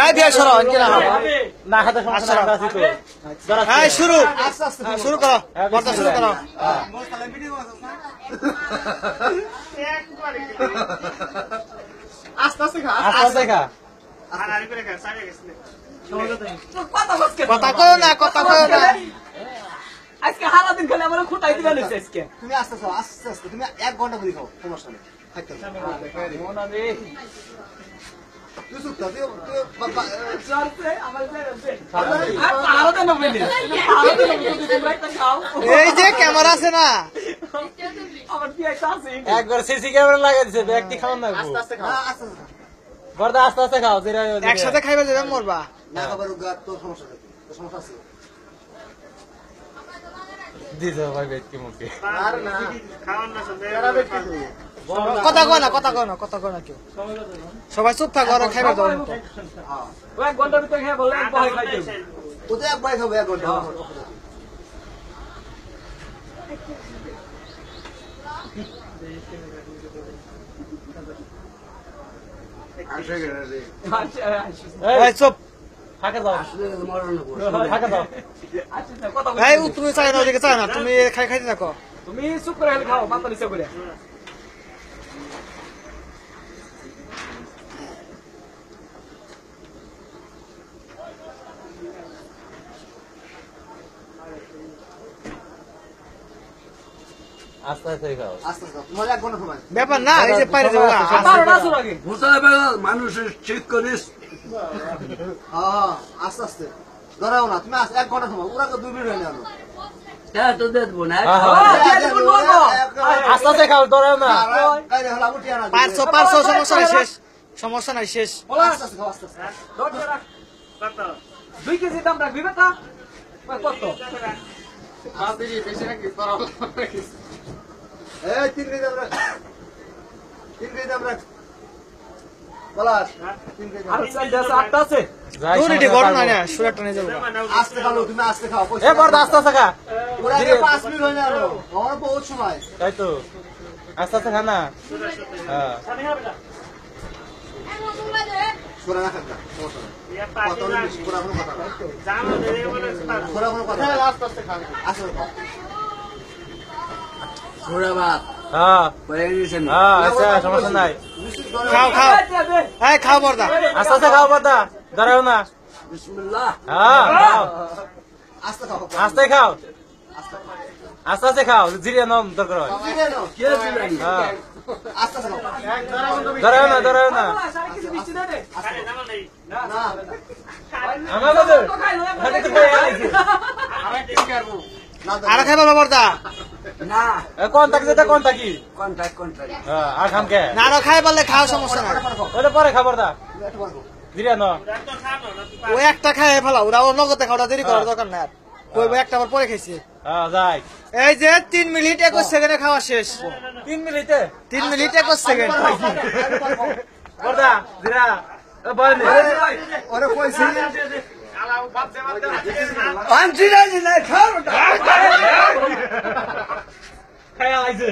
এই দিয়ে সরো কি না না খাতে সমস্যা না আছে তো এই শুরু শুরু করো বর্তা শুরু করো আস্তে আস্তে খা আস্তে খা আর করে খা সারে গেছে কথা কও না কথা কও না আজকে সারা দিন খেলে আমার খুঁটাই দিবেন আজকে তুমি আস্তে আস্তে তুমি 1 ঘন্টা ধরে খাও সমস্যা নেই খাইতে মোনা রে তুই সুতা তুই বাবা চলছে আমার যে আর পারো তো নবে নি পারো তো নবে তোমরা একটা খাও এই যে ক্যামেরা আছে না আমার কি একটা আছে একবার সিসি ক্যামেরা লাগাই দিছে ব্যক্তি খাওন না আস্তে আস্তে খাও আস্তে আস্তে বর্দা আস্তে আস্তে খাও জিরা একসাথে খাইবা যাবে মরবা না খাবার গা তো সমস্যা নেই তো সমস্যা আছে দিছো ভাই ব্যক্তি মুখে আর না খাওয়ান না সব এরা ব্যক্তি তুমি কথা কও না কথা কও না কথা কও না কেউ সবাই চুপ থাকো আর খাইবা দাও হ্যাঁ ও 1 ঘন্টার ভিতরে খেয়ে বললে ভয় খাই দেব ওতে একবার খাবো 1 ঘন্টা এই চুপ ফাঁকা দাও ফাঁকা দাও এই তুমি চাই না ওদিকে চাই না তুমি খাইতে থাকো তুমি চুপ করে খাও মাথা নিচে করে আস্তে আস্তে খাও আস্তে আস্তে তোমার 1 ঘন্টা সময় ব্যাপার না এই যে পাইরে যাবো আমারও না শুরু আগে মানুষের ঠিক করিস হ্যাঁ আস্তে আস্তে ধরাও না তুমি 1 ঘন্টা সময় ওরা তো 2 মিনিট হয়ে গেল তো দেখবো না আস্তে আস্তে খাও ধরো না গাড়ি হলা উঠিয়া না 500 সমস্যা নাই শেষ সমস্যা নাই শেষ আস্তে আস্তে খাও আস্তে আস্তে ধরে রাখ কত 2 কেজি দাম রাখবি বেটা কত এই 3 কেজি আমরা 3 কেজি আমরা বলাস 3 কেজি আর চাল দেশ 8টা আছে দুনিটি গরম না সুরাটটা নিয়ে যাবো আস্তে খাও তুমি আস্তে খাও এ বর্দা আস্তে আস্তে খা ওরা 5 মিনিট হয়ে গেল আমার বহুত সময় তাই তো আস্তে আস্তে খা না হ্যাঁ সোরা না খাতা সমস্যা নেই কত বেশি সোরা কোনো কথা না সোরা কোনো কথা না আস্তে আস্তে খাও আস্তে খাও সুরাবাদ হ্যাঁ পরে নিছেন হ্যাঁ আচ্ছা সমস্যা নাই খাও খাও এই খাও বর্দা আস্তে আস্তে খাও বর্দা ধরো না বিসমিল্লাহ হ্যাঁ খাও আস্তে খাও আস্তে খাও আস্তে আস্তে খাও জিরে নাম দরকার হয় কে দিলেন হ্যাঁ আস্তে খাও ধরো না সারা কিছু মিষ্টি দে না আমার বাবা হাতে তো পেয়ে আইছে আর খাইবা বর্দা না কোন থাকি যেটা কোন থাকি কন্টাক্ট হ্যাঁ আর খাম কে না আর খাই বললে খাও সমস্যা নাই ওটা পরে খাবার দা জিরে না ও একটা খাই ফেলা ওরা ও নগদে খাওয়া দেরি করার দরকার নাই ওই একটা আবার পরে খাইছে হ্যাঁ যাই এই যে 3 মিনিট 21 সেকেন্ডে খাওয়া শেষ 3 মিনিটে 3 মিনিট 21 সেকেন্ড বর্দা জিরা বলে ওরে কইছি আনছিরা না খাও খায়া আইছে